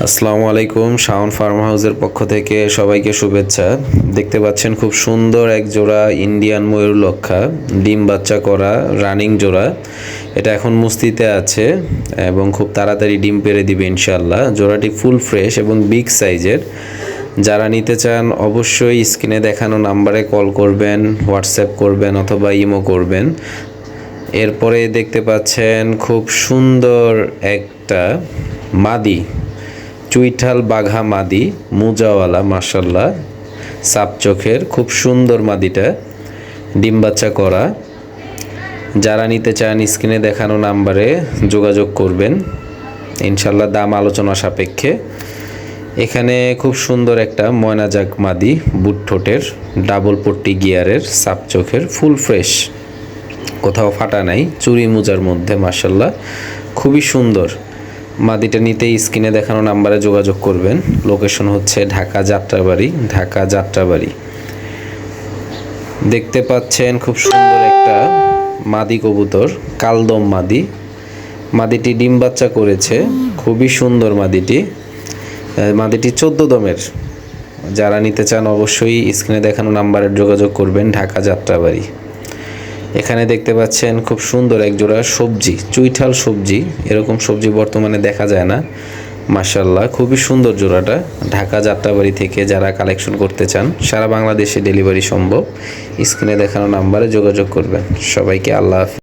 আসসালামু আলাইকুম। শাওন ফার্ম হাউসের পক্ষ থেকে সবাইকে শুভেচ্ছা। দেখতে পাচ্ছেন খুব সুন্দর এক জোড়া ইন্ডিয়ান ময়ূরলক্ষা, ডিম বাচ্চা করা রানিং জোড়া। এটা এখন মুস্তিতে আছে এবং খুব তাড়াতাড়ি ডিম পেড়ে দিবে ইনশাআল্লাহ। জোড়াটি ফুল ফ্রেশ এবং বিগ সাইজের। যারা নিতে চান অবশ্যই স্ক্রিনে দেখানো নাম্বারে কল করবেন, হোয়াটসঅ্যাপ করবেন অথবা ইমো করবেন। এরপরে দেখতে পাচ্ছেন খুব সুন্দর একটা মাদি, চুইঠাল বাঘা মাদি, মুজাওয়ালা, মাশাল্লাহ, সাপ চোখের, খুব সুন্দর মাদিটা, ডিম বাচ্চা করা। যারা নিতে চান স্ক্রিনে দেখানো নাম্বারে যোগাযোগ করবেন, ইনশাল্লাহ দাম আলোচনা সাপেক্ষে। এখানে খুব সুন্দর একটা ময়নাজাক মাদি, বুট ঠোঁটের, ডাবল পট্টি গিয়ারের, সাপ চোখের, ফুল ফ্রেশ, কোথাও ফাটা নাই, চুরি মুজার মধ্যে, মাশাল্লাহ খুবই সুন্দর। মাদিটা নিতে স্ক্রিনে দেখানো নাম্বারে যোগাযোগ করবেন। লোকেশন হচ্ছে ঢাকা যাত্রাবাড়ি, ঢাকা যাত্রাবাড়ি। দেখতে পাচ্ছেন খুব সুন্দর একটা মাদি কবুতর, কালদম মাদি। মাদিটি ডিম বাচ্চা করেছে, খুবই সুন্দর মাদিটি। মাদিটি 14 দমের। যারা নিতে চান অবশ্যই স্ক্রিনে দেখানো নাম্বারে যোগাযোগ করবেন, ঢাকা যাত্রাবাড়ি। এখানে দেখতে পাচ্ছেন খুব সুন্দর এক জোড়া সবজি, চুইঠাল সবজি। এরকম সবজি বর্তমানে দেখা যায় না, মাশাল্লাহ খুবই সুন্দর জোড়াটা। ঢাকা যাত্রাবাড়ি থেকে যারা কালেকশন করতে চান, সারা বাংলাদেশে ডেলিভারি সম্ভব। স্ক্রিনে দেখানো নাম্বারে যোগাযোগ করবেন। সবাইকে আল্লাহ হাফেজ।